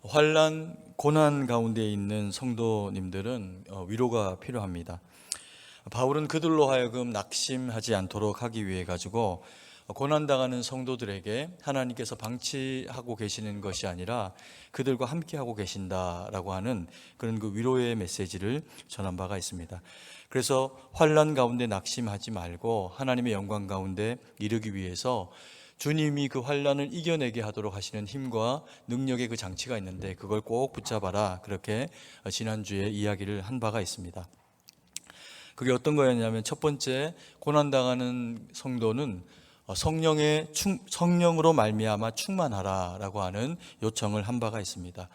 환난, 고난 가운데 있는 성도님들은 위로가 필요합니다. 바울은 그들로 하여금 낙심하지 않도록 하기 위해 가지고 고난당하는 성도들에게 하나님께서 방치하고 계시는 것이 아니라 그들과 함께하고 계신다라고 하는 그런 그 위로의 메시지를 전한 바가 있습니다. 그래서 환난 가운데 낙심하지 말고 하나님의 영광 가운데 이르기 위해서 주님이 그 환난을 이겨내게 하도록 하시는 힘과 능력의 그 장치가 있는데 그걸 꼭 붙잡아라, 그렇게 지난주에 이야기를 한 바가 있습니다. 그게 어떤 거였냐면, 첫 번째, 고난당하는 성도는 성령으로 말미암아 충만하라라고 하는 요청을 한 바가 있습니다.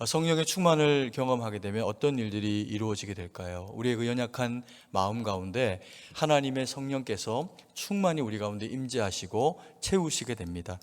성령의 충만을 경험하게 되면 어떤 일들이 이루어지게 될까요? 우리의 그 연약한 마음 가운데 하나님의 성령께서 충만히 우리 가운데 임재하시고 채우시게 됩니다.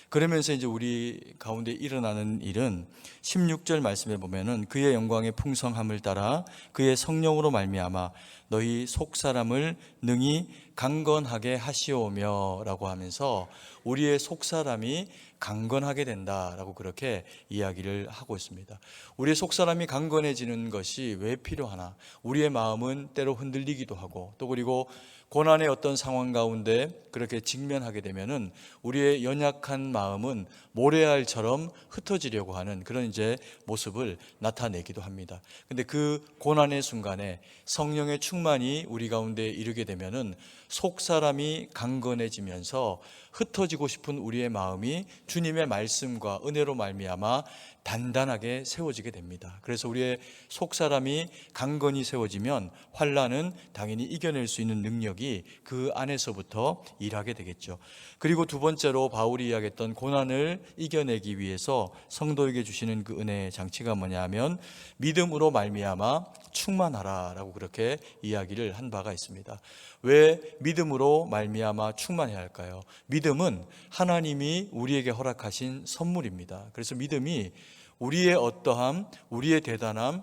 그러면서 이제 우리 가운데 일어나는 일은 16절 말씀에 보면은 그의 영광의 풍성함을 따라 그의 성령으로 말미암아 너희 속사람을 능히 강건하게 하시오며 라고 하면서 우리의 속사람이 강건하게 된다라고 그렇게 이야기를 하고 있습니다. 우리의 속사람이 강건해지는 것이 왜 필요하나? 우리의 마음은 때로 흔들리기도 하고, 또 그리고 고난의 어떤 상황 가운데 그렇게 직면하게 되면은 우리의 연약한 마음은 모래알처럼 흩어지려고 하는 그런 이제 모습을 나타내기도 합니다. 근데 그 고난의 순간에 성령의 충만이 우리 가운데 이르게 되면은 속 사람이 강건해지면서 흩어지고 싶은 우리의 마음이 주님의 말씀과 은혜로 말미암아 단단하게 세워지게 됩니다. 그래서 우리의 속 사람이 강건히 세워지면 환난은 당연히 이겨낼 수 있는 능력이 그 안에서부터 일하게 되겠죠. 그리고 두 번째로 바울이 이야기했던 고난을 이겨내기 위해서 성도에게 주시는 그 은혜의 장치가 뭐냐면 믿음으로 말미암아 충만하라라고 그렇게 이야기를 한 바가 있습니다. 왜 믿음으로 말미암아 충만해야 할까요? 믿음은 하나님이 우리에게 허락하신 선물입니다. 그래서 믿음이 우리의 어떠함, 우리의 대단함,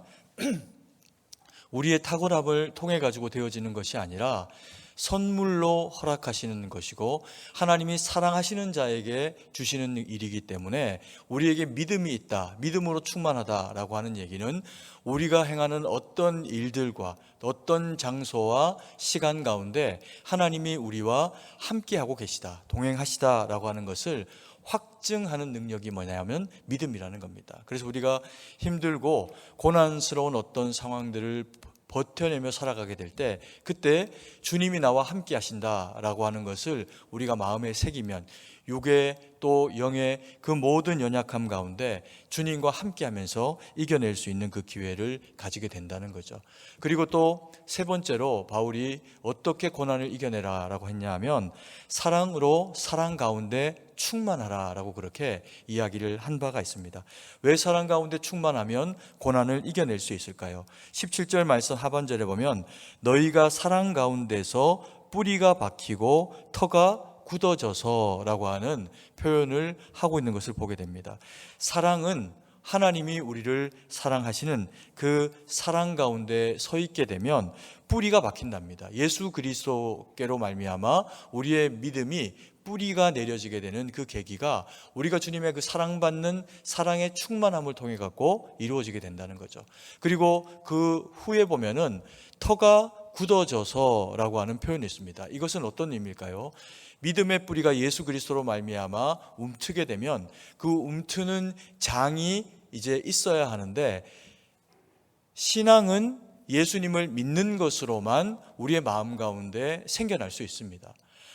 우리의 탁월함을 통해 가지고 되어지는 것이 아니라 선물로 허락하시는 것이고 하나님이 사랑하시는 자에게 주시는 일이기 때문에 우리에게 믿음이 있다, 믿음으로 충만하다라고 하는 얘기는 우리가 행하는 어떤 일들과 어떤 장소와 시간 가운데 하나님이 우리와 함께하고 계시다, 동행하시다라고 하는 것을 확증하는 능력이 뭐냐면 믿음이라는 겁니다. 그래서 우리가 힘들고 고난스러운 어떤 상황들을 버텨내며 살아가게 될 때 그때 주님이 나와 함께 하신다라고 하는 것을 우리가 마음에 새기면 육의 또 영의 그 모든 연약함 가운데 주님과 함께 하면서 이겨낼 수 있는 그 기회를 가지게 된다는 거죠. 그리고 또 세 번째로 바울이 어떻게 고난을 이겨내라라고 했냐면 사랑으로 사랑 가운데 충만하라라고 그렇게 이야기를 한 바가 있습니다. 왜 사랑 가운데 충만하면 고난을 이겨낼 수 있을까요? 17절 말씀 하반절에 보면 너희가 사랑 가운데서 뿌리가 박히고 터가 굳어져서 라고 하는 표현을 하고 있는 것을 보게 됩니다. 사랑은 하나님이 우리를 사랑하시는 그 사랑 가운데 서 있게 되면 뿌리가 박힌답니다. 예수 그리스도께로 말미암아 우리의 믿음이 뿌리가 내려지게 되는 그 계기가 우리가 주님의 그 사랑받는 사랑의 충만함을 통해 갖고 이루어지게 된다는 거죠. 그리고 그 후에 보면은 터가 굳어져서라고 하는 표현이 있습니다. 이것은 어떤 의미일까요? 믿음의 뿌리가 예수 그리스도로 말미암아 움트게 되면 그 움트는 장이 이제 있어야 하는데 신앙은 예수님을 믿는 것으로만 우리의 마음 가운데 생겨날 수 있습니다.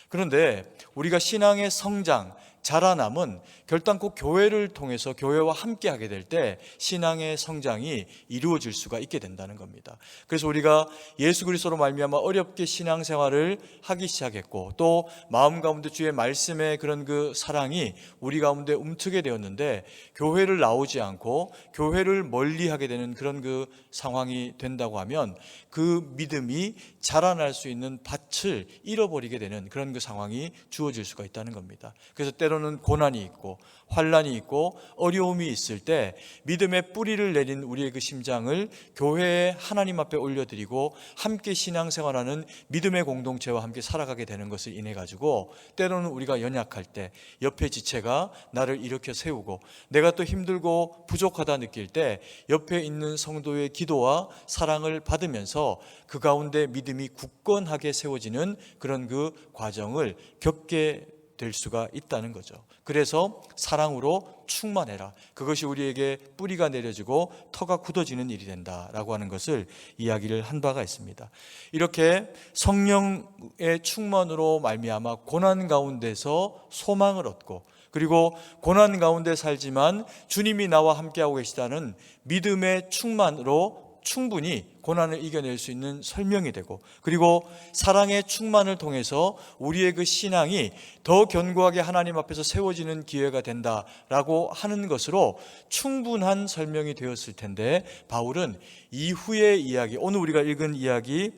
그런데 우리가 신앙의 성장, 자라남은 결단코 교회를 통해서 교회와 함께 하게 될 때 신앙의 성장이 이루어질 수가 있게 된다는 겁니다. 그래서 우리가 예수 그리스도로 말미암아 어렵게 신앙생활을 하기 시작했고 또 마음 가운데 주의 말씀의 그런 그 사랑이 우리 가운데 움트게 되었는데 교회를 나오지 않고 교회를 멀리하게 되는 그런 그 상황이 된다고 하면 그 믿음이 자라날 수 있는 밭을 잃어버리게 되는 그런 그 상황이 주어질 수가 있다는 겁니다. 그래서 때로 때로는 고난이 있고 환난이 있고 어려움이 있을 때 믿음의 뿌리를 내린 우리의 그 심장을 교회에 하나님 앞에 올려드리고 함께 신앙생활하는 믿음의 공동체와 함께 살아가게 되는 것을 인해 가지고 때로는 우리가 연약할 때 옆에 지체가 나를 일으켜 세우고 내가 또 힘들고 부족하다 느낄 때 옆에 있는 성도의 기도와 사랑을 받으면서 그 가운데 믿음이 굳건하게 세워지는 그런 그 과정을 겪게 될 수가 있다는 거죠. 그래서 사랑으로 충만해라. 그것이 우리에게 뿌리가 내려지고 터가 굳어지는 일이 된다라고 하는 것을 이야기를 한 바가 있습니다. 이렇게 성령의 충만으로 말미암아 고난 가운데서 소망을 얻고 그리고 고난 가운데 살지만 주님이 나와 함께하고 계시다는 믿음의 충만으로 충분히 고난을 이겨낼 수 있는 설명이 되고 그리고 사랑의 충만을 통해서 우리의 그 신앙이 더 견고하게 하나님 앞에서 세워지는 기회가 된다라고 하는 것으로 충분한 설명이 되었을 텐데 바울은 이후의 이야기, 오늘 우리가 읽은 이야기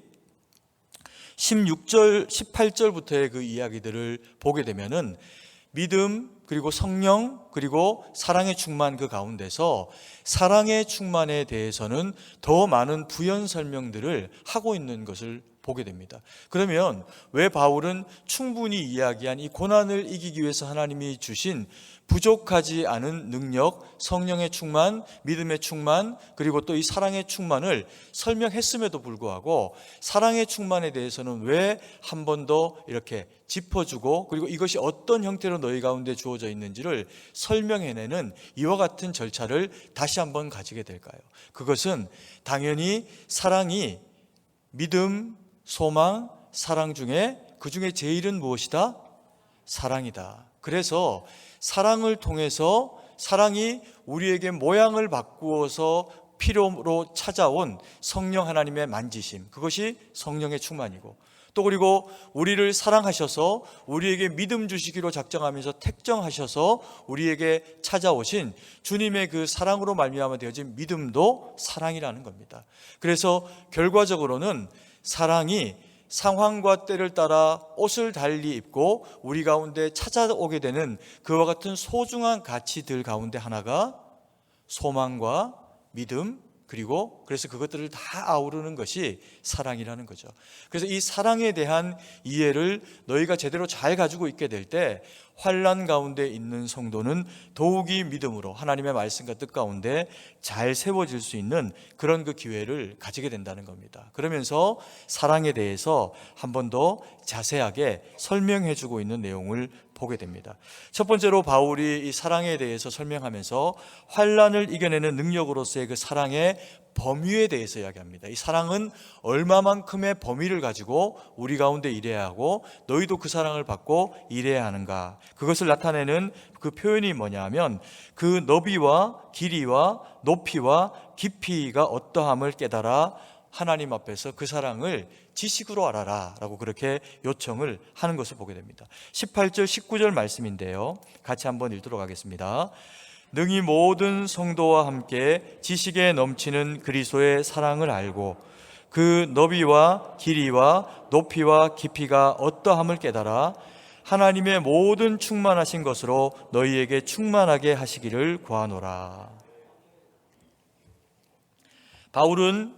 16절, 18절부터의 그 이야기들을 보게 되면은 믿음 그리고 성령 그리고 사랑의 충만 그 가운데서 사랑의 충만에 대해서는 더 많은 부연 설명들을 하고 있는 것을 보게 됩니다. 그러면 왜 바울은 충분히 이야기한 이 고난을 이기기 위해서 하나님이 주신 부족하지 않은 능력, 성령의 충만, 믿음의 충만, 그리고 또 이 사랑의 충만을 설명했음에도 불구하고 사랑의 충만에 대해서는 왜 한 번 더 이렇게 짚어주고 그리고 이것이 어떤 형태로 너희 가운데 주어져 있는지를 설명해내는 이와 같은 절차를 다시 한번 가지게 될까요? 그것은 당연히 사랑이 믿음, 소망, 사랑 중에 그 중에 제일은 무엇이다? 사랑이다. 그래서 사랑을 통해서 사랑이 우리에게 모양을 바꾸어서 필요로 찾아온 성령 하나님의 만지심, 그것이 성령의 충만이고 또 그리고 우리를 사랑하셔서 우리에게 믿음 주시기로 작정하면서 택정하셔서 우리에게 찾아오신 주님의 그 사랑으로 말미암아 되어진 믿음도 사랑이라는 겁니다. 그래서 결과적으로는 사랑이 상황과 때를 따라 옷을 달리 입고 우리 가운데 찾아오게 되는 그와 같은 소중한 가치들 가운데 하나가 소망과 믿음 그리고 그래서 그것들을 다 아우르는 것이 사랑이라는 거죠. 그래서 이 사랑에 대한 이해를 너희가 제대로 잘 가지고 있게 될 때 환난 가운데 있는 성도는 더욱이 믿음으로 하나님의 말씀과 뜻 가운데 잘 세워질 수 있는 그런 그 기회를 가지게 된다는 겁니다. 그러면서 사랑에 대해서 한 번 더 자세하게 설명해 주고 있는 내용을 보게 됩니다. 첫 번째로 바울이 이 사랑에 대해서 설명하면서 환난을 이겨내는 능력으로서의 그 사랑의 범위에 대해서 이야기합니다. 이 사랑은 얼마만큼의 범위를 가지고 우리 가운데 일해야 하고 너희도 그 사랑을 받고 일해야 하는가, 그것을 나타내는 그 표현이 뭐냐 하면 그 너비와 길이와 높이와 깊이가 어떠함을 깨달아 하나님 앞에서 그 사랑을 지식으로 알아라 라고 그렇게 요청을 하는 것을 보게 됩니다. 18절 19절 말씀인데요, 같이 한번 읽도록 하겠습니다. 능히 모든 성도와 함께 지식에 넘치는 그리스도의 사랑을 알고 그 너비와 길이와 높이와 깊이가 어떠함을 깨달아 하나님의 모든 충만하신 것으로 너희에게 충만하게 하시기를 구하노라. 바울은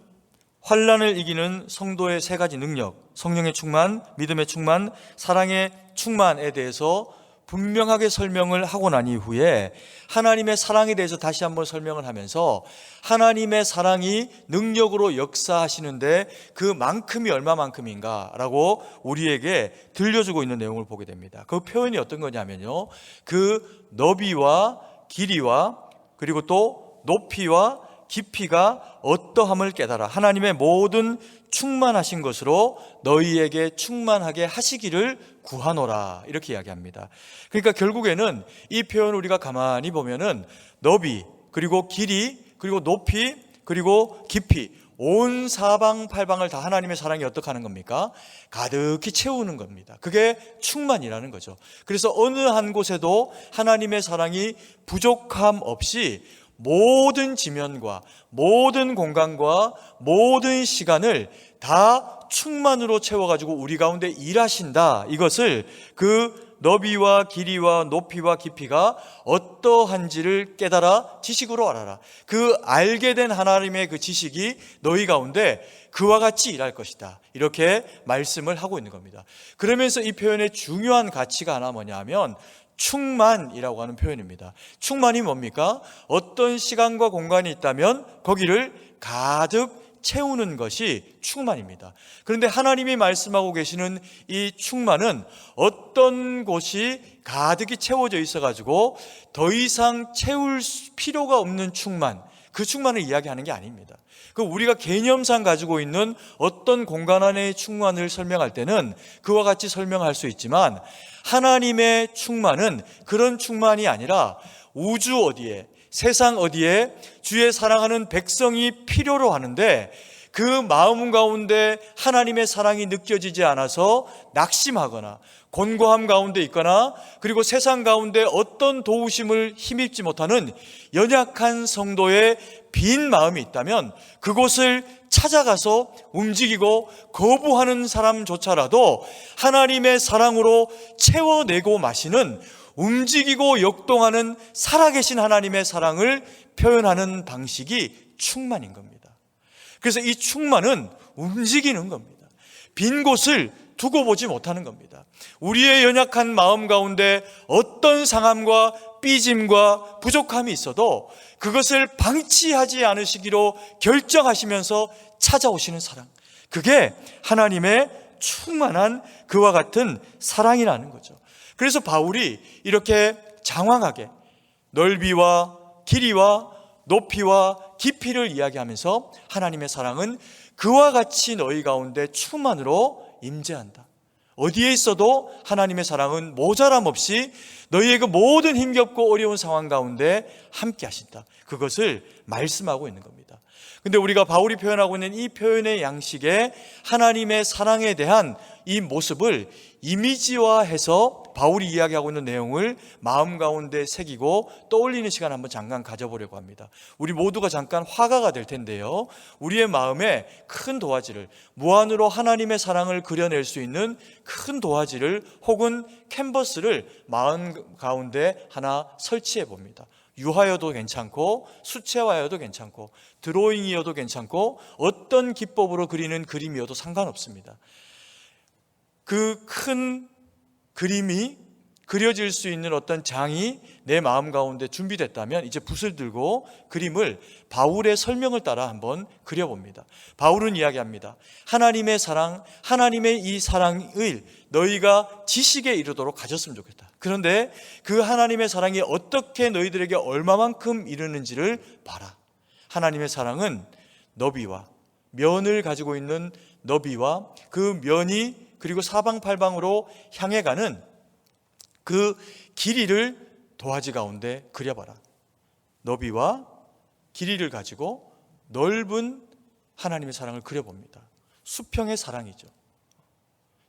환난을 이기는 성도의 세 가지 능력, 성령의 충만, 믿음의 충만, 사랑의 충만에 대해서 분명하게 설명을 하고 난 이후에 하나님의 사랑에 대해서 다시 한번 설명을 하면서 하나님의 사랑이 능력으로 역사하시는데 그만큼이 얼마만큼인가 라고 우리에게 들려주고 있는 내용을 보게 됩니다. 그 표현이 어떤 거냐면요, 그 너비와 길이와 그리고 또 높이와 깊이가 어떠함을 깨달아 하나님의 모든 충만하신 것으로 너희에게 충만하게 하시기를 구하노라, 이렇게 이야기합니다. 그러니까 결국에는 이 표현을 우리가 가만히 보면은 너비 그리고 길이 그리고 높이 그리고 깊이 온 사방팔방을 다 하나님의 사랑이 어떻게 하는 겁니까? 가득히 채우는 겁니다. 그게 충만이라는 거죠. 그래서 어느 한 곳에도 하나님의 사랑이 부족함 없이 모든 지면과 모든 공간과 모든 시간을 다 충만으로 채워가지고 우리 가운데 일하신다, 이것을 그 너비와 길이와 높이와 깊이가 어떠한지를 깨달아 지식으로 알아라. 그 알게 된 하나님의 그 지식이 너희 가운데 그와 같이 일할 것이다. 이렇게 말씀을 하고 있는 겁니다. 그러면서 이 표현의 중요한 가치가 하나 뭐냐면 충만이라고 하는 표현입니다. 충만이 뭡니까? 어떤 시간과 공간이 있다면 거기를 가득 채우는 것이 충만입니다. 그런데 하나님이 말씀하고 계시는 이 충만은 어떤 곳이 가득히 채워져 있어가지고 더 이상 채울 필요가 없는 충만, 그 충만을 이야기하는 게 아닙니다. 그 우리가 개념상 가지고 있는 어떤 공간 안의 충만을 설명할 때는 그와 같이 설명할 수 있지만 하나님의 충만은 그런 충만이 아니라 우주 어디에, 세상 어디에 주의 사랑하는 백성이 필요로 하는데 그 마음 가운데 하나님의 사랑이 느껴지지 않아서 낙심하거나 곤고함 가운데 있거나 그리고 세상 가운데 어떤 도우심을 힘입지 못하는 연약한 성도의 빈 마음이 있다면 그곳을 찾아가서 움직이고 거부하는 사람조차라도 하나님의 사랑으로 채워내고 마시는 움직이고 역동하는 살아계신 하나님의 사랑을 표현하는 방식이 충만인 겁니다. 그래서 이 충만은 움직이는 겁니다. 빈 곳을 두고 보지 못하는 겁니다. 우리의 연약한 마음 가운데 어떤 상함과 삐짐과 부족함이 있어도 그것을 방치하지 않으시기로 결정하시면서 찾아오시는 사랑, 그게 하나님의 충만한 그와 같은 사랑이라는 거죠. 그래서 바울이 이렇게 장황하게 넓이와 길이와 높이와 깊이를 이야기하면서 하나님의 사랑은 그와 같이 너희 가운데 충만으로 임재한다. 어디에 있어도 하나님의 사랑은 모자람 없이 너희의 그 모든 힘겹고 어려운 상황 가운데 함께 하신다. 그것을 말씀하고 있는 겁니다. 근데 우리가 바울이 표현하고 있는 이 표현의 양식에 하나님의 사랑에 대한 이 모습을 이미지화해서 바울이 이야기하고 있는 내용을 마음 가운데 새기고 떠올리는 시간 한번 잠깐 가져보려고 합니다. 우리 모두가 잠깐 화가가 될 텐데요, 우리의 마음에 큰 도화지를, 무한으로 하나님의 사랑을 그려낼 수 있는 큰 도화지를 혹은 캔버스를 마음 가운데 하나 설치해 봅니다. 유화여도 괜찮고 수채화여도 괜찮고 드로잉이어도 괜찮고 어떤 기법으로 그리는 그림이어도 상관없습니다. 그 큰 그림이 그려질 수 있는 어떤 장이 내 마음 가운데 준비됐다면 이제 붓을 들고 그림을 바울의 설명을 따라 한번 그려봅니다. 바울은 이야기합니다. 하나님의 사랑, 하나님의 이 사랑을 너희가 지식에 이르도록 가졌으면 좋겠다. 그런데 그 하나님의 사랑이 어떻게 너희들에게 얼마만큼 이르는지를 봐라. 하나님의 사랑은 너비와 면을 가지고 있는 너비와 그 면이 그리고 사방팔방으로 향해 가는 그 길이를 도화지 가운데 그려봐라. 너비와 길이를 가지고 넓은 하나님의 사랑을 그려봅니다. 수평의 사랑이죠.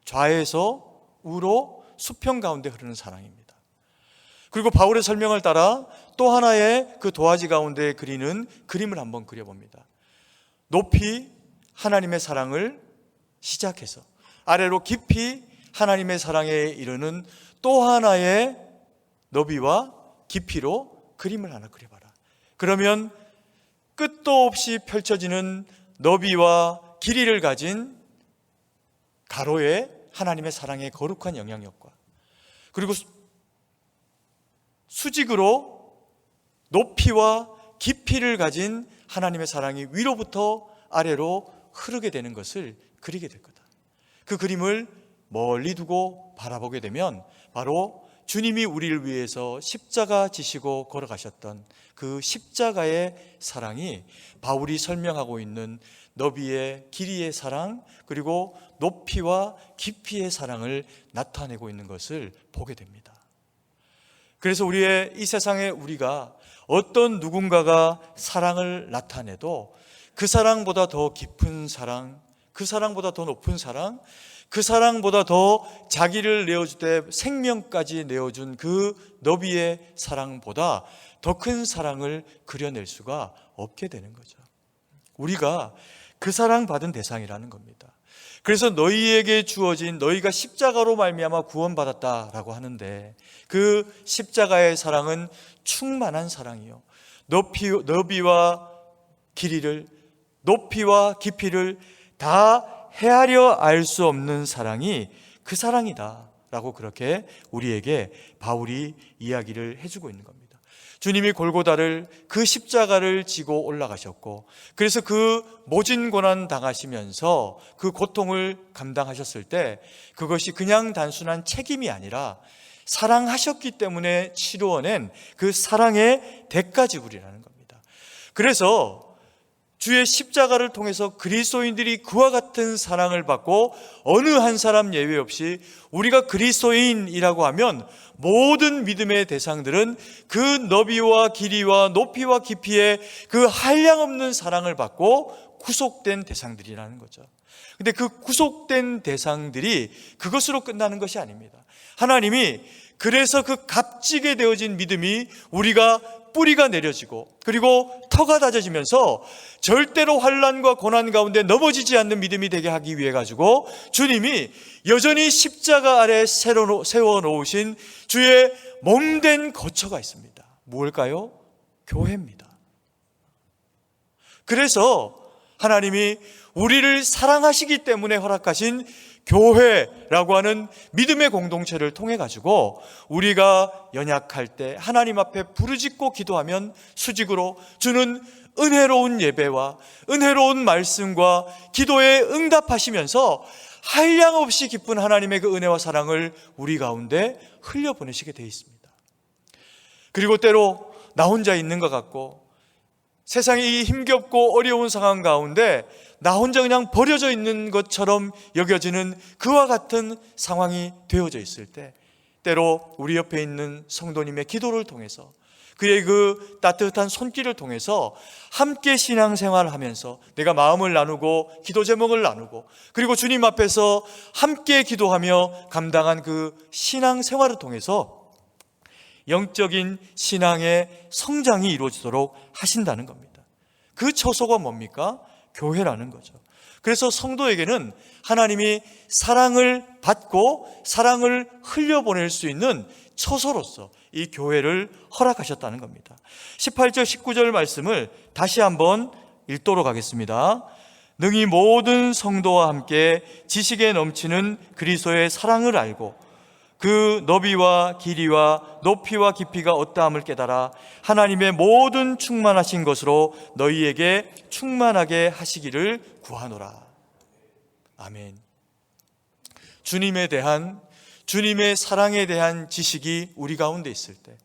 좌에서 우로 수평 가운데 흐르는 사랑입니다. 그리고 바울의 설명을 따라 또 하나의 그 도화지 가운데 그리는 그림을 한번 그려봅니다. 높이 하나님의 사랑을 시작해서 아래로 깊이 하나님의 사랑에 이르는 또 하나의 너비와 깊이로 그림을 하나 그려봐라. 그러면 끝도 없이 펼쳐지는 너비와 길이를 가진 가로의 하나님의 사랑의 거룩한 영향력과 그리고 수직으로 높이와 깊이를 가진 하나님의 사랑이 위로부터 아래로 흐르게 되는 것을 그리게 될 거다. 그 그림을 멀리 두고 바라보게 되면 바로 주님이 우리를 위해서 십자가 지시고 걸어가셨던 그 십자가의 사랑이 바울이 설명하고 있는 너비의 길이의 사랑 그리고 높이와 깊이의 사랑을 나타내고 있는 것을 보게 됩니다. 그래서 우리의 이 세상에 우리가 어떤 누군가가 사랑을 나타내도 그 사랑보다 더 깊은 사랑, 그 사랑보다 더 높은 사랑, 그 사랑보다 더 자기를 내어주되 생명까지 내어준 그 너비의 사랑보다 더 큰 사랑을 그려낼 수가 없게 되는 거죠. 우리가 그 사랑받은 대상이라는 겁니다. 그래서 너희에게 주어진 너희가 십자가로 말미암아 구원받았다라고 하는데 그 십자가의 사랑은 충만한 사랑이요, 너비와 길이를, 높이와 깊이를 다 헤아려 알 수 없는 사랑이 그 사랑이다 라고 그렇게 우리에게 바울이 이야기를 해주고 있는 겁니다. 주님이 골고다를, 그 십자가를 지고 올라가셨고, 그래서 그 모진 고난 당하시면서 그 고통을 감당하셨을 때 그것이 그냥 단순한 책임이 아니라 사랑하셨기 때문에 치루어낸 그 사랑의 대가지불이라는 겁니다. 그래서 주의 십자가를 통해서 그리스도인들이 그와 같은 사랑을 받고 어느 한 사람 예외 없이 우리가 그리스도인이라고 하면 모든 믿음의 대상들은 그 너비와 길이와 높이와 깊이의 그 한량없는 사랑을 받고 구속된 대상들이라는 거죠. 근데 그 구속된 대상들이 그것으로 끝나는 것이 아닙니다. 하나님이 그래서 그 값지게 되어진 믿음이 우리가 뿌리가 내려지고 그리고 터가 다져지면서 절대로 환난과 고난 가운데 넘어지지 않는 믿음이 되게 하기 위해 가지고 주님이 여전히 십자가 아래 세워놓으신 주의 몸된 거처가 있습니다. 무엇일까요? 교회입니다. 그래서 하나님이 우리를 사랑하시기 때문에 허락하신 교회라고 하는 믿음의 공동체를 통해 가지고 우리가 연약할 때 하나님 앞에 부르짖고 기도하면 수직으로 주는 은혜로운 예배와 은혜로운 말씀과 기도에 응답하시면서 한량없이 기쁜 하나님의 그 은혜와 사랑을 우리 가운데 흘려보내시게 되어 있습니다. 그리고 때로 나 혼자 있는 것 같고 세상이 힘겹고 어려운 상황 가운데 나 혼자 그냥 버려져 있는 것처럼 여겨지는 그와 같은 상황이 되어져 있을 때 때로 우리 옆에 있는 성도님의 기도를 통해서 그의 그 따뜻한 손길을 통해서 함께 신앙생활을 하면서 내가 마음을 나누고 기도 제목을 나누고 그리고 주님 앞에서 함께 기도하며 감당한 그 신앙생활을 통해서 영적인 신앙의 성장이 이루어지도록 하신다는 겁니다. 그 처소가 뭡니까? 교회라는 거죠. 그래서 성도에게는 하나님이 사랑을 받고 사랑을 흘려보낼 수 있는 처소로서 이 교회를 허락하셨다는 겁니다. 18절 19절 말씀을 다시 한번 읽도록 하겠습니다. 능히 모든 성도와 함께 지식에 넘치는 그리스도의 사랑을 알고 그 너비와 길이와 높이와 깊이가 어떠함을 깨달아 하나님의 모든 충만하신 것으로 너희에게 충만하게 하시기를 구하노라. 아멘. 주님에 대한, 주님의 사랑에 대한 지식이 우리 가운데 있을 때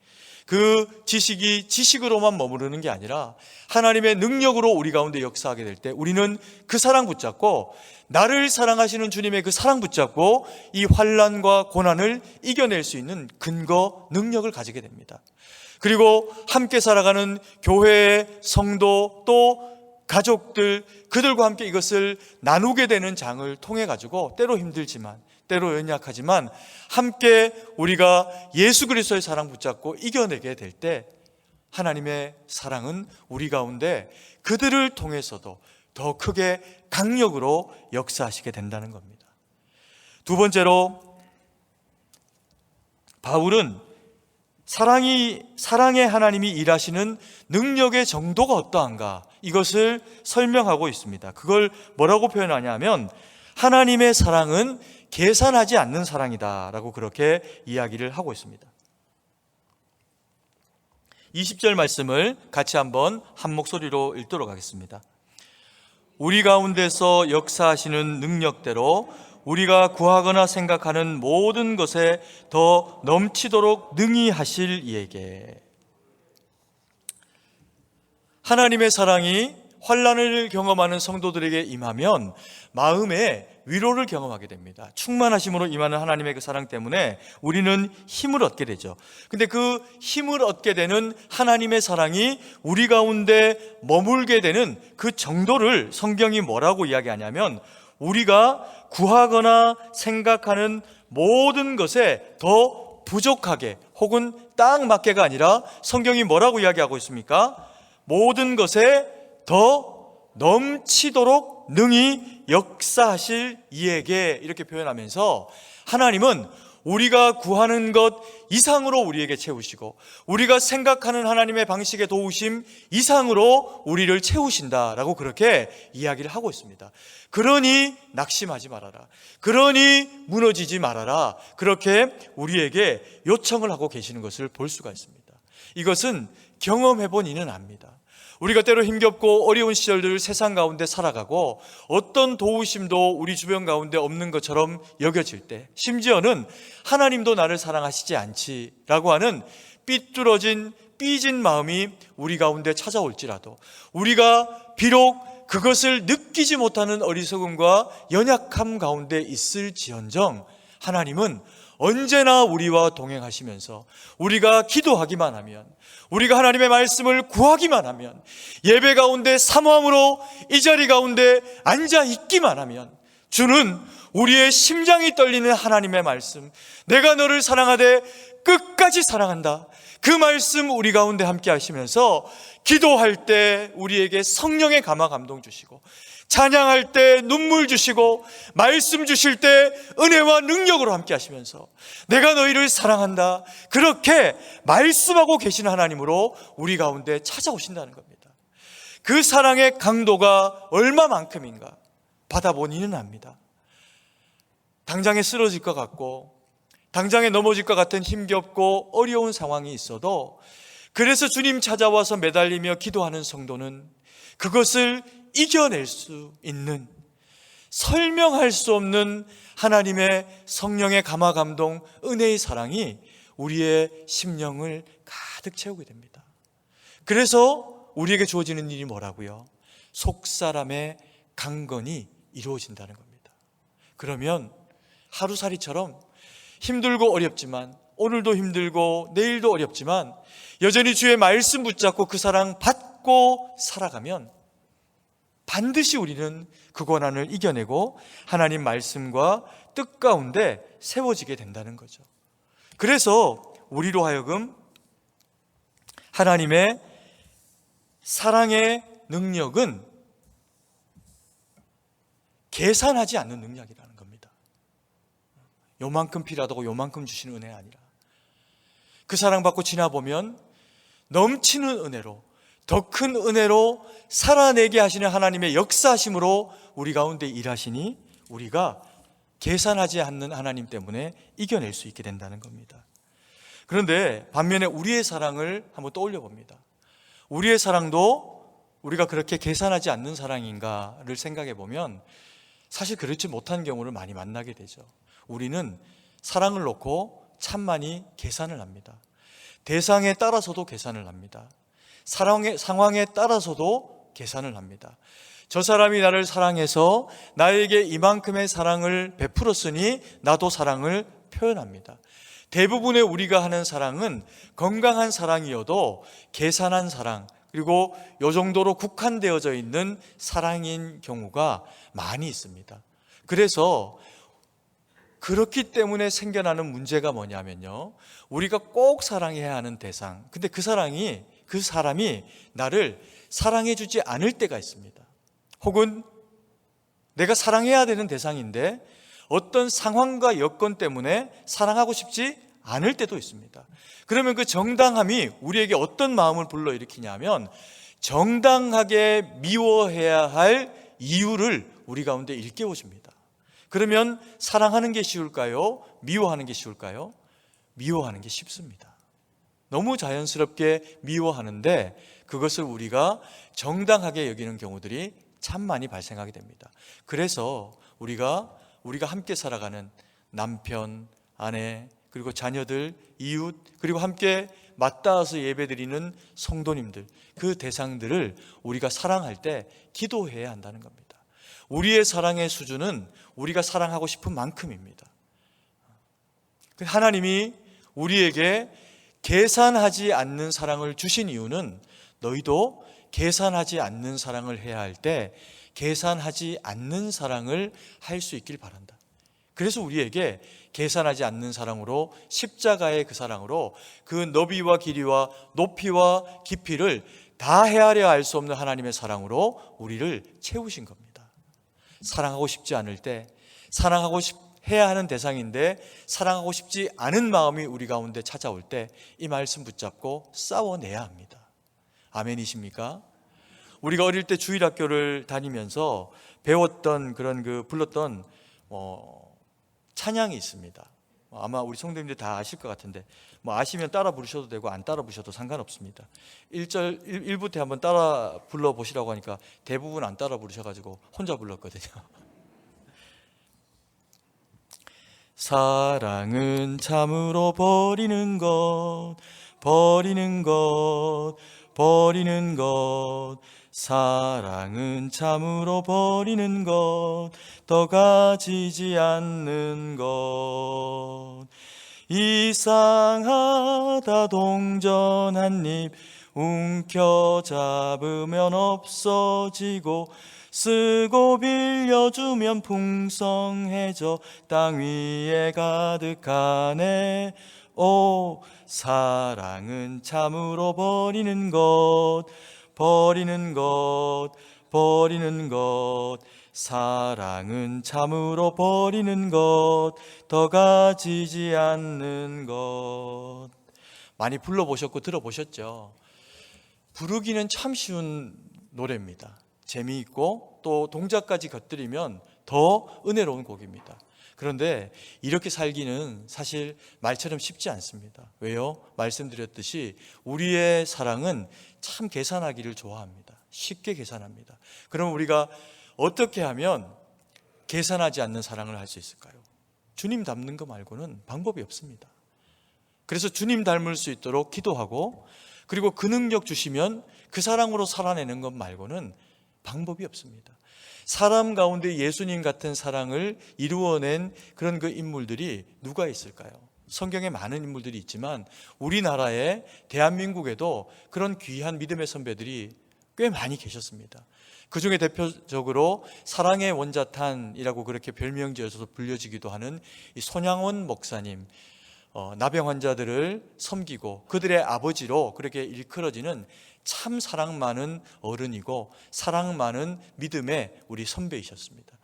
그 지식이 지식으로만 머무르는 게 아니라 하나님의 능력으로 우리 가운데 역사하게 될 때 우리는 그 사랑 붙잡고 나를 사랑하시는 주님의 그 사랑 붙잡고 이 환난과 고난을 이겨낼 수 있는 근거, 능력을 가지게 됩니다. 그리고 함께 살아가는 교회의 성도 또 가족들, 그들과 함께 이것을 나누게 되는 장을 통해 가지고 때로 힘들지만 때로 연약하지만 함께 우리가 예수 그리스도의 사랑 붙잡고 이겨내게 될 때 하나님의 사랑은 우리 가운데 그들을 통해서도 더 크게 강력으로 역사하시게 된다는 겁니다. 두 번째로 바울은 사랑의 하나님이 일하시는 능력의 정도가 어떠한가 이것을 설명하고 있습니다. 그걸 뭐라고 표현하냐면 하나님의 사랑은 계산하지 않는 사랑이다 라고 그렇게 이야기를 하고 있습니다. 20절 말씀을 같이 한번 한 목소리로 읽도록 하겠습니다. 우리 가운데서 역사하시는 능력대로 우리가 구하거나 생각하는 모든 것에 더 넘치도록 능히 하실 이에게. 하나님의 사랑이 환난을 경험하는 성도들에게 임하면 마음에 위로를 경험하게 됩니다. 충만하심으로 임하는 하나님의 그 사랑 때문에 우리는 힘을 얻게 되죠. 근데 그 힘을 얻게 되는 하나님의 사랑이 우리 가운데 머물게 되는 그 정도를 성경이 뭐라고 이야기하냐면 우리가 구하거나 생각하는 모든 것에 더 부족하게 혹은 딱 맞게가 아니라 성경이 뭐라고 이야기하고 있습니까? 모든 것에 더 넘치도록 능히 역사하실 이에게, 이렇게 표현하면서 하나님은 우리가 구하는 것 이상으로 우리에게 채우시고 우리가 생각하는 하나님의 방식의 도우심 이상으로 우리를 채우신다라고 그렇게 이야기를 하고 있습니다. 그러니 낙심하지 말아라, 그러니 무너지지 말아라, 그렇게 우리에게 요청을 하고 계시는 것을 볼 수가 있습니다. 이것은 경험해본 이는 압니다. 우리가 때로 힘겹고 어려운 시절들 세상 가운데 살아가고 어떤 도우심도 우리 주변 가운데 없는 것처럼 여겨질 때, 심지어는 하나님도 나를 사랑하시지 않지라고 하는 삐뚤어진 삐진 마음이 우리 가운데 찾아올지라도 우리가 비록 그것을 느끼지 못하는 어리석음과 연약함 가운데 있을지언정 하나님은 언제나 우리와 동행하시면서 우리가 기도하기만 하면, 우리가 하나님의 말씀을 구하기만 하면, 예배 가운데 사모함으로 이 자리 가운데 앉아 있기만 하면 주는 우리의 심장이 떨리는 하나님의 말씀, 내가 너를 사랑하되 끝까지 사랑한다, 그 말씀 우리 가운데 함께 하시면서 기도할 때 우리에게 성령의 감화 감동 주시고, 찬양할 때 눈물 주시고, 말씀 주실 때 은혜와 능력으로 함께 하시면서 내가 너희를 사랑한다, 그렇게 말씀하고 계신 하나님으로 우리 가운데 찾아오신다는 겁니다. 그 사랑의 강도가 얼마만큼인가 받아보니는 압니다. 당장에 쓰러질 것 같고 당장에 넘어질 것 같은 힘겹고 어려운 상황이 있어도, 그래서 주님 찾아와서 매달리며 기도하는 성도는 그것을 이겨낼 수 있는, 설명할 수 없는 하나님의 성령의 감화 감동, 은혜의 사랑이 우리의 심령을 가득 채우게 됩니다. 그래서 우리에게 주어지는 일이 뭐라고요? 속사람의 강건이 이루어진다는 겁니다. 그러면 하루살이처럼 힘들고 어렵지만, 오늘도 힘들고 내일도 어렵지만 여전히 주의 말씀 붙잡고 그 사랑 받고 살아가면 반드시 우리는 그 고난을 이겨내고 하나님 말씀과 뜻 가운데 세워지게 된다는 거죠. 그래서 우리로 하여금 하나님의 사랑의 능력은 계산하지 않는 능력이라는 겁니다. 요만큼 필요하다고 요만큼 주시는 은혜가 아니라, 그 사랑받고 지나보면 넘치는 은혜로, 더 큰 은혜로 살아내게 하시는 하나님의 역사하심으로 우리 가운데 일하시니 우리가 계산하지 않는 하나님 때문에 이겨낼 수 있게 된다는 겁니다. 그런데 반면에 우리의 사랑을 한번 떠올려 봅니다. 우리의 사랑도 우리가 그렇게 계산하지 않는 사랑인가를 생각해 보면 사실 그렇지 못한 경우를 많이 만나게 되죠. 우리는 사랑을 놓고 참 많이 계산을 합니다. 대상에 따라서도 계산을 합니다. 사랑의 상황에 따라서도 계산을 합니다. 저 사람이 나를 사랑해서 나에게 이만큼의 사랑을 베풀었으니 나도 사랑을 표현합니다. 대부분의 우리가 하는 사랑은 건강한 사랑이어도 계산한 사랑, 그리고 이 정도로 국한되어져 있는 사랑인 경우가 많이 있습니다. 그래서 그렇기 때문에 생겨나는 문제가 뭐냐면요, 우리가 꼭 사랑해야 하는 대상, 근데 그 사람이 나를 사랑해 주지 않을 때가 있습니다. 혹은 내가 사랑해야 되는 대상인데 어떤 상황과 여건 때문에 사랑하고 싶지 않을 때도 있습니다. 그러면 그 정당함이 우리에게 어떤 마음을 불러일으키냐면, 정당하게 미워해야 할 이유를 우리 가운데 일깨워 줍니다. 그러면 사랑하는 게 쉬울까요? 미워하는 게 쉬울까요? 미워하는 게 쉽습니다. 너무 자연스럽게 미워하는데 그것을 우리가 정당하게 여기는 경우들이 참 많이 발생하게 됩니다. 그래서 우리가 함께 살아가는 남편, 아내, 그리고 자녀들, 이웃, 그리고 함께 맞닿아서 예배드리는 성도님들, 그 대상들을 우리가 사랑할 때 기도해야 한다는 겁니다. 우리의 사랑의 수준은 우리가 사랑하고 싶은 만큼입니다. 하나님이 우리에게 계산하지 않는 사랑을 주신 이유는 너희도 계산하지 않는 사랑을 해야 할 때 계산하지 않는 사랑을 할 수 있길 바란다. 그래서 우리에게 계산하지 않는 사랑으로, 십자가의 그 사랑으로 그 너비와 길이와 높이와 깊이를 다 헤아려 알 수 없는 하나님의 사랑으로 우리를 채우신 겁니다. 사랑하고 싶지 않을 때, 해야 하는 대상인데 사랑하고 싶지 않은 마음이 우리 가운데 찾아올 때 이 말씀 붙잡고 싸워내야 합니다. 아멘이십니까? 우리가 어릴 때 주일학교를 다니면서 배웠던 불렀던 찬양이 있습니다. 아마 우리 성도님들 다 아실 것 같은데 아시면 따라 부르셔도 되고 안 따라 부르셔도 상관없습니다. 1부 때 한번 따라 불러보시라고 하니까 대부분 안 따라 부르셔가지고 혼자 불렀거든요. 사랑은 참으로 버리는 것, 버리는 것, 버리는 것. 사랑은 참으로 버리는 것, 더 가지지 않는 것. 이상하다 동전 한 입 움켜잡으면 없어지고 쓰고 빌려주면 풍성해져 땅 위에 가득하네. 오, 사랑은 참으로 버리는 것, 버리는 것, 버리는 것. 사랑은 참으로 버리는 것, 더 가지지 않는 것. 많이 불러보셨고 들어보셨죠? 부르기는 참 쉬운 노래입니다. 재미있고 또 동작까지 곁들이면 더 은혜로운 곡입니다. 그런데 이렇게 살기는 사실 말처럼 쉽지 않습니다. 왜요? 말씀드렸듯이 우리의 사랑은 참 계산하기를 좋아합니다. 쉽게 계산합니다. 그럼 우리가 어떻게 하면 계산하지 않는 사랑을 할 수 있을까요? 주님 닮는 거 말고는 방법이 없습니다. 그래서 주님 닮을 수 있도록 기도하고, 그리고 그 능력 주시면 그 사랑으로 살아내는 것 말고는 방법이 없습니다. 사람 가운데 예수님 같은 사랑을 이루어낸 그런 그 인물들이 누가 있을까요? 성경에 많은 인물들이 있지만 우리나라에, 대한민국에도 그런 귀한 믿음의 선배들이 꽤 많이 계셨습니다. 그 중에 대표적으로 사랑의 원자탄이라고 그렇게 별명 지어서 불려지기도 하는 이 손양원 목사님, 나병 환자들을 섬기고 그들의 아버지로 그렇게 일컬어지는 참 사랑 많은 어른이고 사랑 많은 믿음의 우리 선배이셨습니다.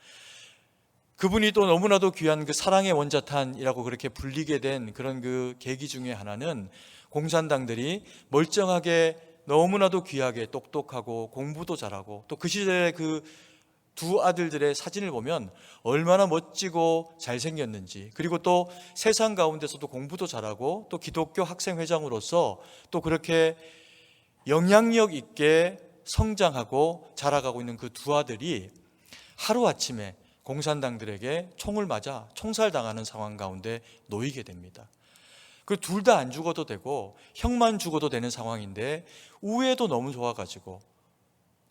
그분이 또 너무나도 귀한 그 사랑의 원자탄이라고 그렇게 불리게 된 그런 그 계기 중에 하나는, 공산당들이 멀쩡하게 너무나도 귀하게 똑똑하고 공부도 잘하고 또 그 시절에 그 두 아들들의 사진을 보면 얼마나 멋지고 잘생겼는지, 그리고 또 세상 가운데서도 공부도 잘하고 또 기독교 학생회장으로서 또 그렇게 영향력 있게 성장하고 자라가고 있는 그 두 아들이 하루아침에 공산당들에게 총을 맞아 총살당하는 상황 가운데 놓이게 됩니다. 그 둘 다 안 죽어도 되고 형만 죽어도 되는 상황인데 우애도 너무 좋아가지고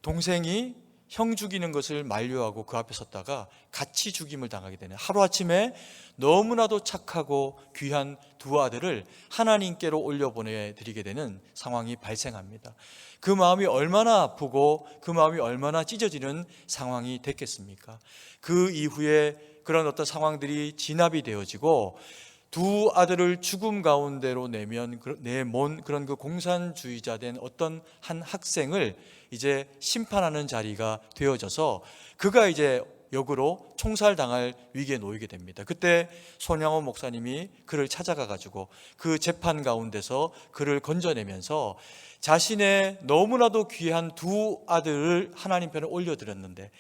동생이 형 죽이는 것을 만류하고 그 앞에 섰다가 같이 죽임을 당하게 되는, 하루아침에 너무나도 착하고 귀한 두 아들을 하나님께로 올려보내드리게 되는 상황이 발생합니다. 그 마음이 얼마나 아프고 그 마음이 얼마나 찢어지는 상황이 됐겠습니까? 그 이후에 그런 어떤 상황들이 진압이 되어지고 두 아들을 죽음 가운데로 내몬 그런 그 공산주의자 된 어떤 한 학생을 이제 심판하는 자리가 되어져서 그가 이제 역으로 총살당할 위기에 놓이게 됩니다. 그때 손양원 목사님이 그를 찾아가 가지고 그 재판 가운데서 그를 건져내면서 자신의 너무나도 귀한 두 아들을 하나님 편에 올려드렸는데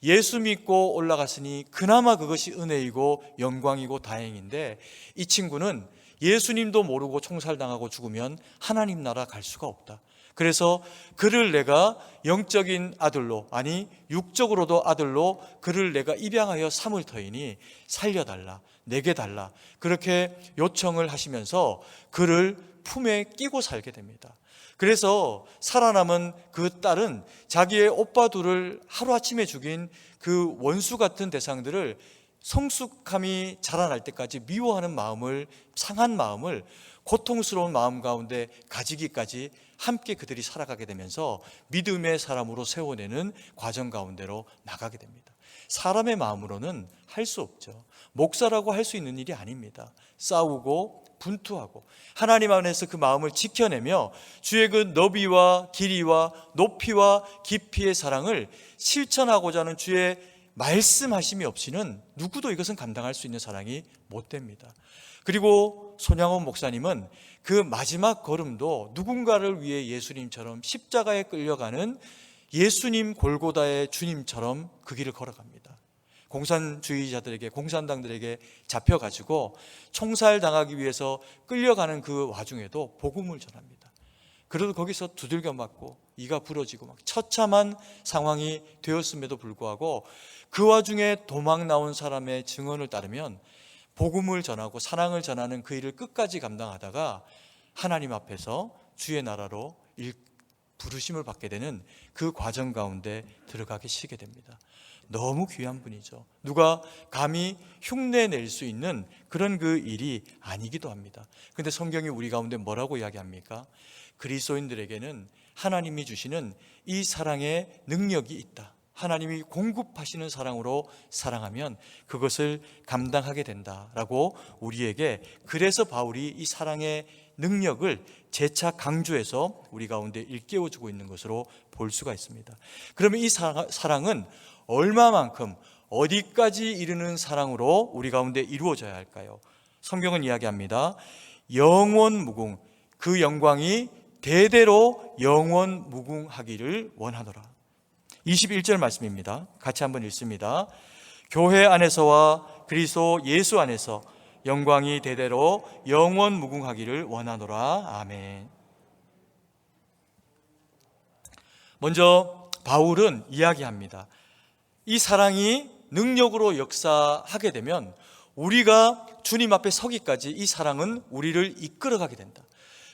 예수 믿고 올라갔으니 그나마 그것이 은혜이고 영광이고 다행인데, 이 친구는 예수님도 모르고 총살당하고 죽으면 하나님 나라 갈 수가 없다. 그래서 그를 내가 영적인 아들로, 아니 육적으로도 아들로 그를 내가 입양하여 삼을 터이니 살려달라, 내게 달라, 그렇게 요청을 하시면서 그를 품에 끼고 살게 됩니다. 그래서 살아남은 그 딸은 자기의 오빠 둘을 하루아침에 죽인 그 원수 같은 대상들을 성숙함이 자라날 때까지 미워하는 마음을, 상한 마음을, 고통스러운 마음 가운데 가지기까지 함께 그들이 살아가게 되면서 믿음의 사람으로 세워내는 과정 가운데로 나가게 됩니다. 사람의 마음으로는 할 수 없죠. 목사라고 할 수 있는 일이 아닙니다. 싸우고 분투하고 하나님 안에서 그 마음을 지켜내며 주의 그 너비와 길이와 높이와 깊이의 사랑을 실천하고자 하는 주의 말씀하심이 없이는 누구도 이것은 감당할 수 있는 사랑이 못 됩니다. 그리고 손양원 목사님은 그 마지막 걸음도 누군가를 위해 예수님처럼 십자가에 끌려가는 예수님 골고다의 주님처럼 그 길을 걸어갑니다. 공산주의자들에게, 공산당들에게 잡혀가지고 총살당하기 위해서 끌려가는 그 와중에도 복음을 전합니다. 그래도 거기서 두들겨 맞고 이가 부러지고 막 처참한 상황이 되었음에도 불구하고 그 와중에 도망 나온 사람의 증언을 따르면 복음을 전하고 사랑을 전하는 그 일을 끝까지 감당하다가 하나님 앞에서 주의 나라로 부르심을 받게 되는 그 과정 가운데 들어가기 시게 됩니다. 너무 귀한 분이죠. 누가 감히 흉내낼 수 있는 그런 그 일이 아니기도 합니다. 그런데 성경이 우리 가운데 뭐라고 이야기합니까? 그리스도인들에게는 하나님이 주시는 이 사랑의 능력이 있다. 하나님이 공급하시는 사랑으로 사랑하면 그것을 감당하게 된다라고 우리에게, 그래서 바울이 이 사랑의 능력을 재차 강조해서 우리 가운데 일깨워주고 있는 것으로 볼 수가 있습니다. 그러면 이 사랑은 얼마만큼, 어디까지 이르는 사랑으로 우리 가운데 이루어져야 할까요? 성경은 이야기합니다. 영원무궁, 그 영광이 대대로 영원무궁하기를 원하노라. 21절 말씀입니다. 같이 한번 읽습니다. 교회 안에서와 그리스도 예수 안에서 영광이 대대로 영원무궁하기를 원하노라. 아멘. 먼저 바울은 이야기합니다. 이 사랑이 능력으로 역사하게 되면 우리가 주님 앞에 서기까지 이 사랑은 우리를 이끌어가게 된다.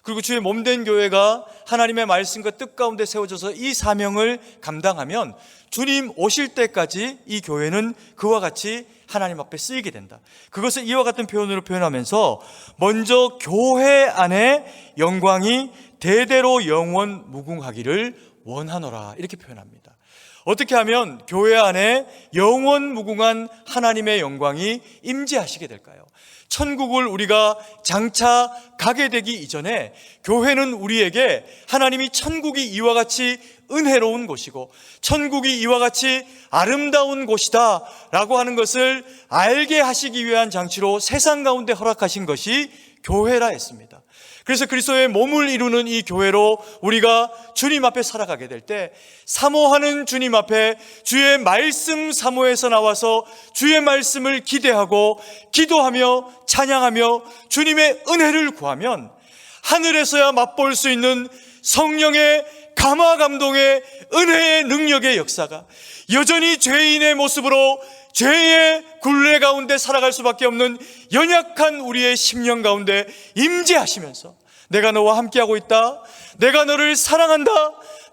그리고 주의 몸된 교회가 하나님의 말씀과 뜻 가운데 세워져서 이 사명을 감당하면 주님 오실 때까지 이 교회는 그와 같이 하나님 앞에 쓰이게 된다. 그것을 이와 같은 표현으로 표현하면서 먼저 교회 안에 영광이 대대로 영원 무궁하기를 원하노라, 이렇게 표현합니다. 어떻게 하면 교회 안에 영원 무궁한 하나님의 영광이 임재하시게 될까요? 천국을 우리가 장차 가게 되기 이전에 교회는 우리에게 하나님이 천국이 이와 같이 은혜로운 곳이고 천국이 이와 같이 아름다운 곳이다 라고 하는 것을 알게 하시기 위한 장치로 세상 가운데 허락하신 것이 교회라 했습니다. 그래서 그리스도의 몸을 이루는 이 교회로 우리가 주님 앞에 살아가게 될 때 사모하는 주님 앞에 주의 말씀 사모에서 나와서 주의 말씀을 기대하고 기도하며 찬양하며 주님의 은혜를 구하면 하늘에서야 맛볼 수 있는 성령의 감화 감동의 은혜의 능력의 역사가 여전히 죄인의 모습으로 죄의 굴레 가운데 살아갈 수밖에 없는 연약한 우리의 심령 가운데 임재하시면서 내가 너와 함께하고 있다, 내가 너를 사랑한다,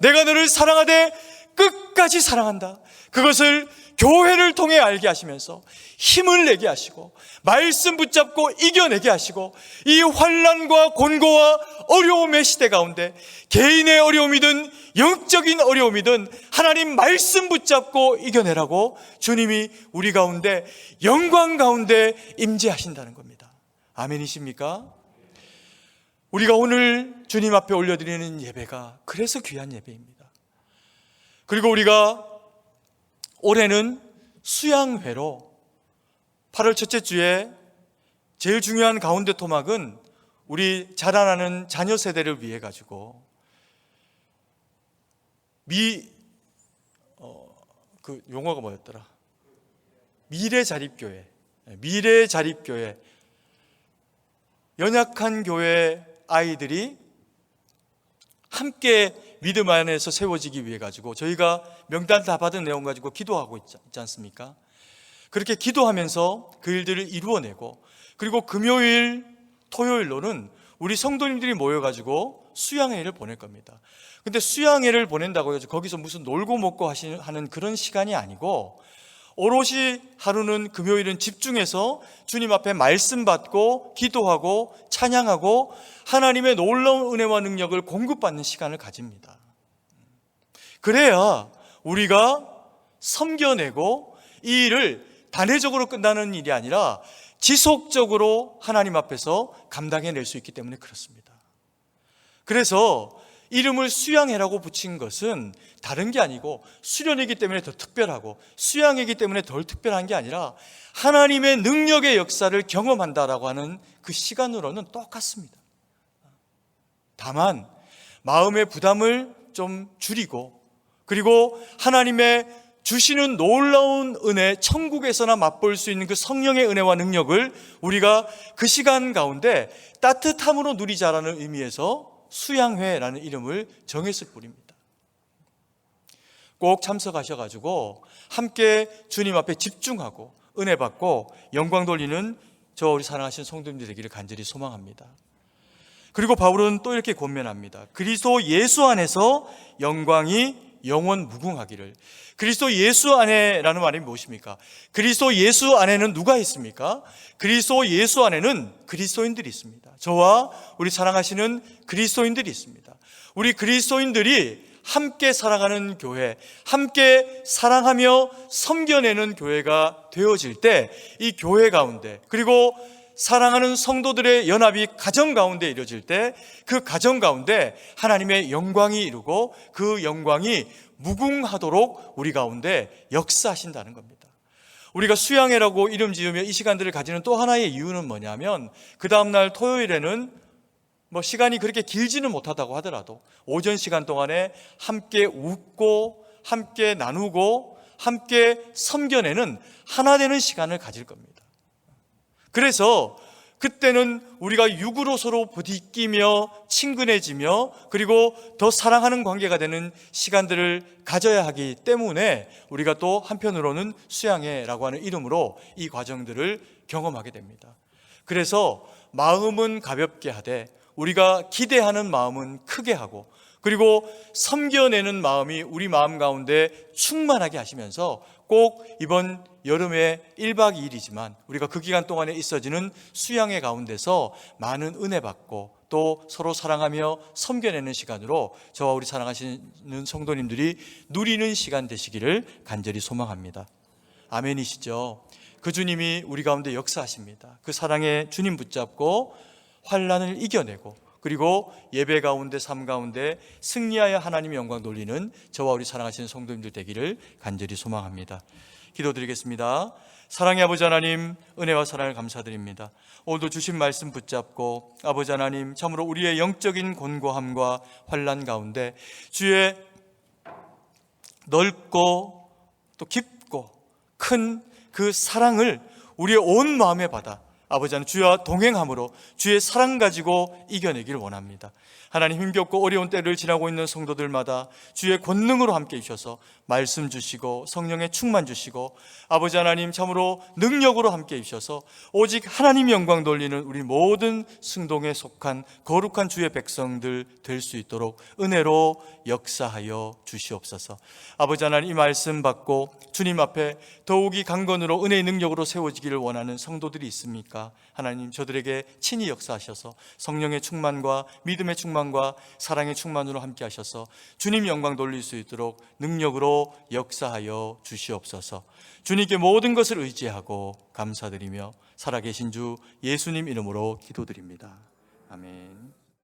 내가 너를 사랑하되 끝까지 사랑한다, 그것을 교회를 통해 알게 하시면서 힘을 내게 하시고 말씀 붙잡고 이겨내게 하시고 이 환난과 곤고와 어려움의 시대 가운데 개인의 어려움이든 영적인 어려움이든 하나님 말씀 붙잡고 이겨내라고 주님이 우리 가운데 영광 가운데 임재하신다는 겁니다. 아멘이십니까? 우리가 오늘 주님 앞에 올려드리는 예배가 그래서 귀한 예배입니다. 그리고 우리가 올해는 수양회로 8월 첫째 주에 제일 중요한 가운데 토막은 우리 자라나는 자녀 세대를 위해 가지고 그 용어가 뭐였더라? 미래자립교회, 미래자립교회, 연약한 교회 아이들이 함께 믿음 안에서 세워지기 위해 가지고 저희가 명단 다 받은 내용 가지고 기도하고 있지 않습니까? 그렇게 기도하면서 그 일들을 이루어내고, 그리고 금요일, 토요일로는 우리 성도님들이 모여가지고 수양회를 보낼 겁니다. 근데 수양회를 보낸다고 해서 거기서 무슨 놀고 먹고 하는 그런 시간이 아니고 오롯이 하루는 금요일은 집중해서 주님 앞에 말씀 받고 기도하고 찬양하고 하나님의 놀라운 은혜와 능력을 공급받는 시간을 가집니다. 그래야 우리가 섬겨내고 이 일을 단회적으로 끝나는 일이 아니라 지속적으로 하나님 앞에서 감당해낼 수 있기 때문에 그렇습니다. 그래서 이름을 수양회라고 붙인 것은 다른 게 아니고 수련이기 때문에 더 특별하고 수양이기 때문에 덜 특별한 게 아니라 하나님의 능력의 역사를 경험한다라고 하는 그 시간으로는 똑같습니다. 다만 마음의 부담을 좀 줄이고, 그리고 하나님의 주시는 놀라운 은혜, 천국에서나 맛볼 수 있는 그 성령의 은혜와 능력을 우리가 그 시간 가운데 따뜻함으로 누리자라는 의미에서 수양회라는 이름을 정했을 뿐입니다. 꼭 참석하셔가지고 함께 주님 앞에 집중하고 은혜 받고 영광 돌리는 저 우리 사랑하시는 성도님들 되기를 간절히 소망합니다. 그리고 바울은 또 이렇게 권면합니다. 그리스도 예수 안에서 영광이 영원 무궁하기를. 그리스도 예수 안에라는 말이 무엇입니까? 그리스도 예수 안에는 누가 있습니까? 그리스도 예수 안에는 그리스도인들이 있습니다. 저와 우리 사랑하시는 그리스도인들이 있습니다. 우리 그리스도인들이 함께 살아가는 교회, 함께 사랑하며 섬겨내는 교회가 되어질 때 이 교회 가운데, 그리고 사랑하는 성도들의 연합이 가정 가운데 이루어질 때 그 가정 가운데 하나님의 영광이 이루고 그 영광이 무궁하도록 우리 가운데 역사하신다는 겁니다. 우리가 수양회라고 이름 지으며 이 시간들을 가지는 또 하나의 이유는 뭐냐면, 그 다음날 토요일에는 시간이 그렇게 길지는 못하다고 하더라도 오전 시간 동안에 함께 웃고 함께 나누고 함께 섬겨내는 하나 되는 시간을 가질 겁니다. 그래서 그때는 우리가 육으로 서로 부딪히며 친근해지며 그리고 더 사랑하는 관계가 되는 시간들을 가져야 하기 때문에 우리가 또 한편으로는 수양회라고 하는 이름으로 이 과정들을 경험하게 됩니다. 그래서 마음은 가볍게 하되 우리가 기대하는 마음은 크게 하고, 그리고 섬겨내는 마음이 우리 마음 가운데 충만하게 하시면서 꼭 이번 여름에 1박 2일이지만 우리가 그 기간 동안에 있어지는 수양회 가운데서 많은 은혜 받고 또 서로 사랑하며 섬겨내는 시간으로 저와 우리 사랑하시는 성도님들이 누리는 시간 되시기를 간절히 소망합니다. 아멘이시죠? 그 주님이 우리 가운데 역사하십니다. 그 사랑의 주님 붙잡고 환난을 이겨내고 그리고 예배 가운데 삶 가운데 승리하여 하나님의 영광 돌리는 저와 우리 사랑하시는 성도님들 되기를 간절히 소망합니다. 기도드리겠습니다. 사랑의 아버지 하나님, 은혜와 사랑을 감사드립니다. 오늘도 주신 말씀 붙잡고 아버지 하나님, 참으로 우리의 영적인 곤고함과 환난 가운데 주의 넓고 또 깊고 큰 그 사랑을 우리의 온 마음에 받아 아버지 하나님 주와 동행함으로 주의 사랑 가지고 이겨내기를 원합니다. 하나님, 힘겹고 어려운 때를 지나고 있는 성도들마다 주의 권능으로 함께 해주셔서 말씀 주시고 성령의 충만 주시고 아버지 하나님 참으로 능력으로 함께 해주셔서 오직 하나님 영광 돌리는 우리 모든 승동에 속한 거룩한 주의 백성들 될 수 있도록 은혜로 역사하여 주시옵소서. 아버지 하나님, 이 말씀 받고 주님 앞에 더욱이 강건으로 은혜의 능력으로 세워지기를 원하는 성도들이 있습니까? 하나님, 저들에게 친히 역사하셔서 성령의 충만과 믿음의 충만과 사랑의 충만으로 함께 하셔서 주님 영광 돌릴 수 있도록 능력으로 역사하여 주시옵소서. 주님께 모든 것을 의지하고 감사드리며 살아계신 주 예수님 이름으로 기도드립니다. 아멘.